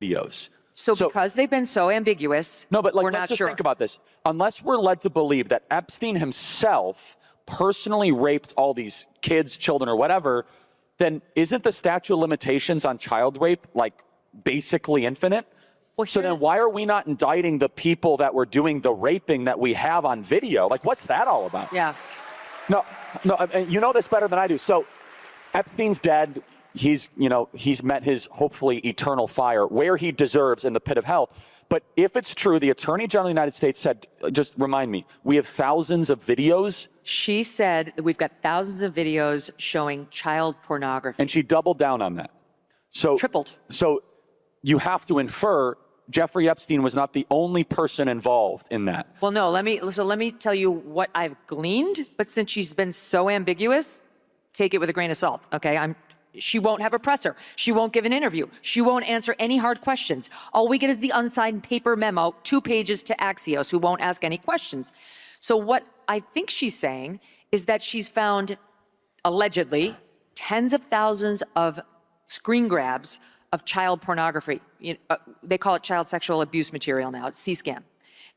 videos. So because they've been so ambiguous, no, but like, we're let's not just sure. think about this. Unless we're led to believe that Epstein himself personally raped all these kids, children, or whatever, then isn't the statute of limitations on child rape like basically infinite? Well, so then why are we not indicting the people that were doing the raping that we have on video? Like, what's that all about? Yeah. No, you know this better than I do. So Epstein's dead. He's met his hopefully eternal fire where he deserves in the pit of hell. But if it's true, the Attorney General of the United States said, just remind me, we have thousands of videos. She said that we've got thousands of videos showing child pornography. And she doubled down on that. So tripled. So you have to infer Jeffrey Epstein was not the only person involved in that. Well, no, let me tell you what I've gleaned, but since she's been so ambiguous, take it with a grain of salt, okay? She won't have a presser. She won't give an interview. She won't answer any hard questions. All we get is the unsigned paper memo, 2 pages to Axios, who won't ask any questions. So what I think she's saying is that she's found, allegedly, tens of thousands of screen grabs of child pornography. They call it child sexual abuse material now. It's C-SCAM.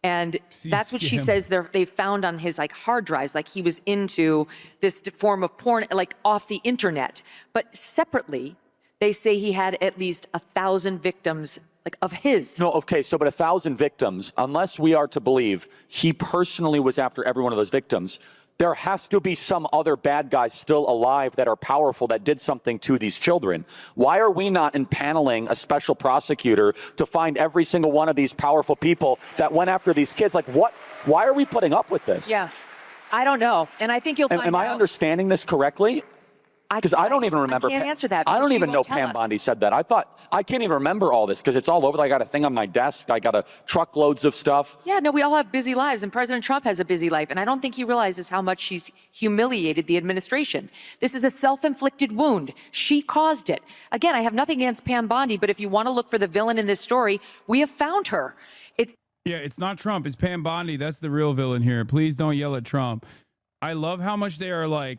And that's what she says they found on his hard drives, like he was into this form of porn, like off the internet. But separately, they say he had at least 1,000 victims, like of his. No, okay, so but 1,000 victims, unless we are to believe he personally was after every one of those victims, there has to be some other bad guys still alive that are powerful that did something to these children. Why are we not impaneling a special prosecutor to find every single one of these powerful people that went after these kids? Like, what? Why are we putting up with this? Yeah, I don't know. And I think you'll find out. Am I understanding this correctly? Because I don't even remember. I can't answer that. I don't even know Pam Bondi said that. I can't even remember all this because it's all over. I got a thing on my desk. I got truckloads of stuff. Yeah, no, we all have busy lives, and President Trump has a busy life, and I don't think he realizes how much she's humiliated the administration. This is a self-inflicted wound. She caused it. Again, I have nothing against Pam Bondi, but if you want to look for the villain in this story, we have found her. Yeah, it's not Trump. It's Pam Bondi. That's the real villain here. Please don't yell at Trump. I love how much they are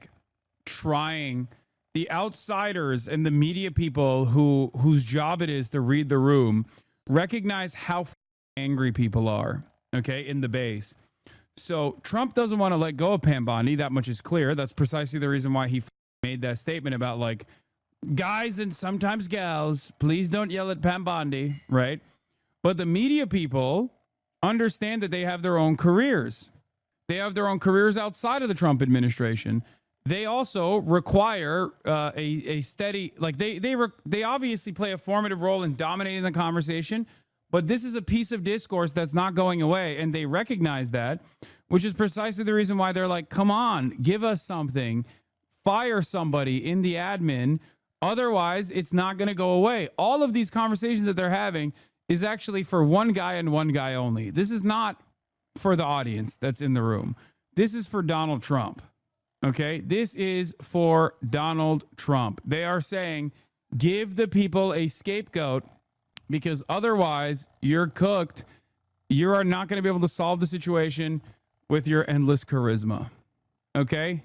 trying. The outsiders and the media people whose job it is to read the room recognize how angry people are, okay, in the base. So Trump doesn't want to let go of Pam Bondi. That much is clear. That's precisely the reason why he made that statement about guys and sometimes gals, please don't yell at Pam Bondi, right? But the media people understand that they have their own careers. They have their own careers outside of the Trump administration. They also require a steady, they obviously play a formative role in dominating the conversation, but this is a piece of discourse that's not going away, and they recognize that, which is precisely the reason why they're like, come on, give us something, fire somebody in the admin, otherwise it's not going to go away. All of these conversations that they're having is actually for one guy and one guy only. This is not for the audience that's in the room. This is for Donald Trump. Okay, this is for Donald Trump. They are saying, give the people a scapegoat because otherwise you're cooked. You are not going to be able to solve the situation with your endless charisma. Okay?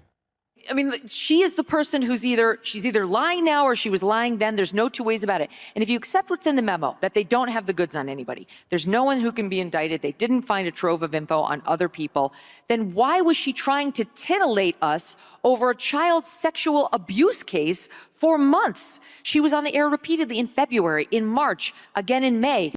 I mean, she is the person who's she's either lying now or she was lying then. There's no two ways about it. And if you accept what's in the memo, that they don't have the goods on anybody, there's no one who can be indicted, they didn't find a trove of info on other people, then why was she trying to titillate us over a child sexual abuse case for months? She was on the air repeatedly in February, in March, again in May.